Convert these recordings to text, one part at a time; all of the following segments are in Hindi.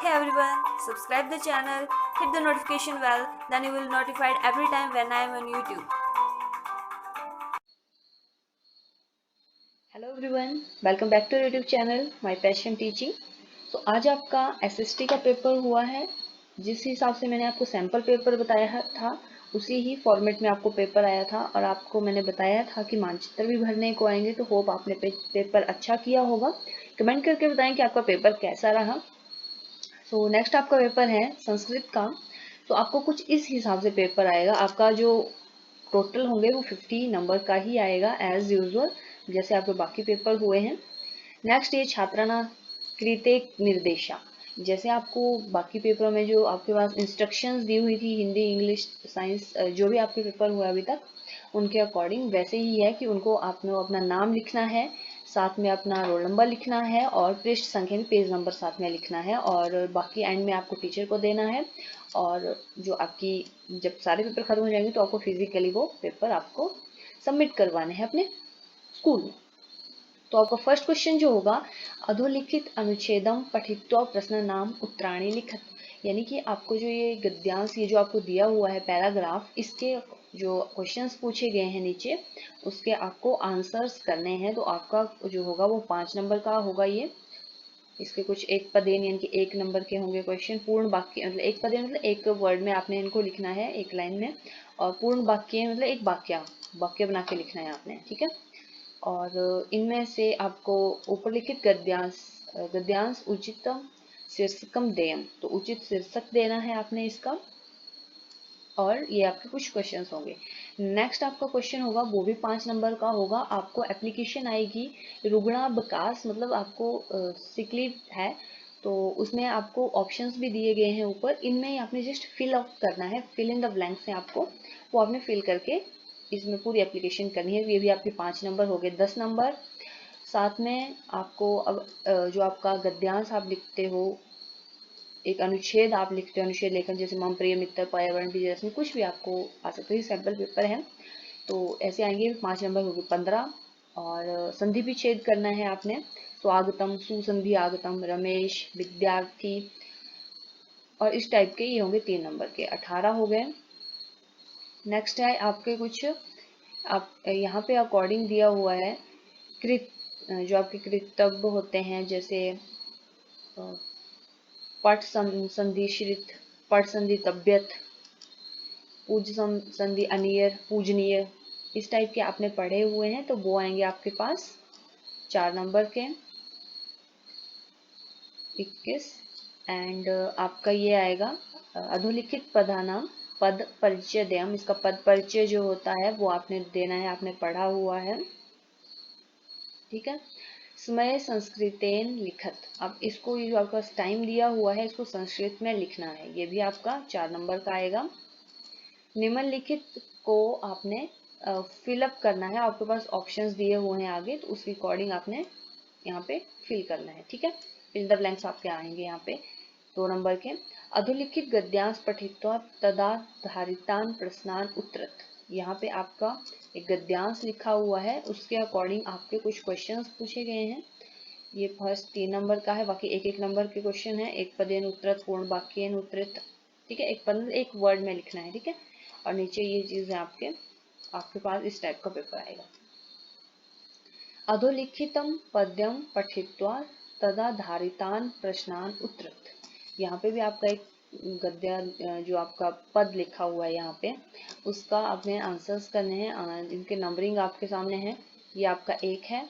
Hey everyone, subscribe the channel, hit the notification bell, then you will notified every time when I am on YouTube. Hello everyone, welcome back to YouTube channel my passion teaching. तो आज आपका एसएसटी का पेपर हुआ है। जिस हिसाब से मैंने आपको सैम्पल पेपर बताया था उसी ही फॉर्मेट में आपको पेपर आया था और आपको मैंने बताया था कि मानचित्र भी भरने को आएंगे। तो होप आपने पेपर अच्छा किया होगा। कमेंट करके बताएं कि आपका पेपर कैसा रहा। सो नेक्स्ट आपका पेपर है संस्कृत का। तो आपको कुछ इस हिसाब से पेपर आएगा। आपका जो टोटल होंगे वो 50 नंबर का ही आएगा एज यूजुअल, जैसे आपके बाकी पेपर हुए हैं। नेक्स्ट ये छात्राना कृते निर्देशा। जैसे आपको बाकी पेपरों में जो आपके पास इंस्ट्रक्शंस दी हुई थी हिंदी इंग्लिश साइंस जो भी आपके पेपर हुए अभी तक उनके अकॉर्डिंग वैसे ही है कि उनको आपने अपना नाम लिखना है, साथ में अपना रोल नंबर लिखना है और पृष्ठ संख्या में पेज नंबर साथ में लिखना है और बाकी एंड में आपको टीचर को देना है। और जो आपकी जब सारे पेपर खत्म हो जाएंगे तो आपको फिजिकली वो पेपर आपको सबमिट करवाने हैं अपने स्कूल में। तो आपका फर्स्ट क्वेश्चन जो होगा, अधोलिखित अनुच्छेदम पठित्वा प्रश्न नाम उत्तराणी लिखत। यानी कि आपको जो ये गद्यांश ये जो आपको दिया हुआ है पैराग्राफ, इसके जो क्वेश्चंस पूछे गए हैं नीचे उसके आपको आंसर्स करने हैं। तो आपका जो होगा वो 5 नंबर का होगा। ये इसके कुछ एक पदेन यानी कि 1 नंबर के होंगे क्वेश्चन। पूर्ण वाक्य मतलब एक पदेन मतलब एक वर्ड में आपने इनको लिखना है एक लाइन में, और पूर्ण वाक्य मतलब एक वाक्य वाक्य बना के लिखना है आपने, ठीक है। और इनमें से आपको ऊपर लिखित गद्यांश उचितम शीर्षकम देयम, तो उचित शीर्षक देना है आपने इसका। और ये आपके कुछ क्वेश्चंस होंगे। नेक्स्ट आपका क्वेश्चन होगा वो भी 5 नंबर का होगा। आपको एप्लीकेशन आएगी रुग्णा बकास, मतलब आपको सिक लीव है तो उसमें आपको ऑप्शंस भी दिए गए हैं ऊपर। इनमें आपने जस्ट फिल अप करना है, फिल इन द ब्लैंक्स हैं आपको, वो आपने फिल करके इसमें पूरी एप्लीकेशन करनी है। ये भी आपके 5 नंबर हो गए। 10 नंबर साथ में आपको अब जो आपका गद्यांश आप लिखते हो, एक अनुच्छेद आप लिखते हो, अनुच्छेद लेखन जैसे मम प्रिय मित्र पर्यावरण भी, जैसे कुछ भी आपको आ सकता है। सैम्पल पेपर है तो ऐसे आएंगे। 5 नंबर हो गए। 15 और संधि भी छेद करना है आपने। तो आगतम सुसंधि आगतम रमेश विद्यार्थी और इस टाइप के ये होंगे 3 नंबर के। 18 हो गए। नेक्स्ट है आपके कुछ आप यहाँ पे अकॉर्डिंग दिया हुआ है कृत जो आपके कृतज्ञ होते हैं, जैसे पट संधि श्रित, पट संधि तबियत, पूज संधि अनियर पूजनीय, इस टाइप के आपने पढ़े हुए हैं तो वो आएंगे आपके पास 4 नंबर के। 21 एंड आपका ये आएगा अधोलिखित पदानाम पद परिचय देयम। इसका पद परिचय जो होता है वो आपने देना है, आपने पढ़ा हुआ है, ठीक है। समय संस्कृतेन लिखत, अब इसको ये जो आपका टाइम दिया हुआ है इसको संस्कृत में लिखना है, ये भी आपका 4 नंबर का आएगा। निम्नलिखित को आपने फिलअप करना है, आपके पास ऑप्शंस दिए हुए हैं आगे तो उसके अकॉर्डिंग आपने यहाँ पे फिल करना है, ठीक है। फिल द ब्लैंक्स आपके आएंगे यहाँ पे 2 नंबर के। अधोलिखित गद्यांश पठित्वा तदा धारितान प्रश्नान उत्तरत, यहाँ पे आपका एक गद्यांश लिखा हुआ है उसके अकॉर्डिंग आपके कुछ क्वेश्चंस पूछे गए हैं। ये फर्स्ट 3 नंबर का है, बाकी एक एक नंबर के क्वेश्चन है। एक पदेन उत्तरत पूर्ण वाक्येन उत्तरत, ठीक है। एक पद एक वर्ड में लिखना है, ठीक है। और नीचे ये चीज है आपके पास इस टाइप का पेपर आएगा। अधोलिखितम पद्यम पठित्वा तदा धारितान प्रश्नान उत्तरत, यहाँ पे भी आपका एक गद्य जो आपका पद लिखा हुआ है यहाँ पे उसका आपने आंसर्स करने हैं। इनके नंबरिंग आपके सामने है। ये आपका 1 है,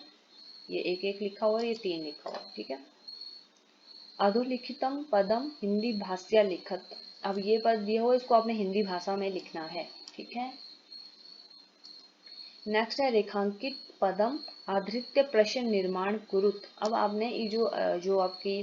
ये 1 1 लिखा हुआ है, ये 3 लिखा हुआ है, ठीक है। अधोलिखितम पदम हिंदी भाष्य लिखत, अब ये पद दिया हुआ इसको आपने हिंदी भाषा में लिखना है, ठीक है। नेक्स्ट है रेखांकित पदम आधृत्य प्रश्न निर्माण कुरुत, अब आपने ये जो आपकी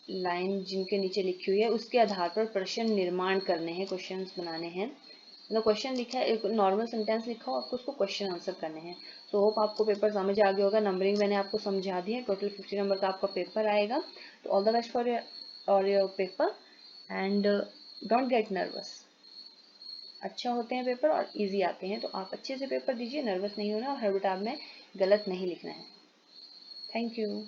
लाइन जिनके नीचे लिखी हुई है उसके आधार पर प्रश्न निर्माण करने हैं, क्वेश्चंस बनाने हैं। मतलब क्वेश्चन लिखा है, एक नॉर्मल सेंटेंस लिखा हो, आपको उसको क्वेश्चन आंसर करने हैं। सो होप आपको पेपर समझ आ गया होगा। नंबरिंग मैंने आपको समझा दी है। टोटल 50 नंबर का आपका पेपर आएगा। तो all the best for your paper and don't get nervous. अच्छा होते हैं पेपर और इजी आते हैं, तो आप अच्छे से पेपर दीजिए, नर्वस नहीं होना और हर बेटा में गलत नहीं लिखना है। Thank you.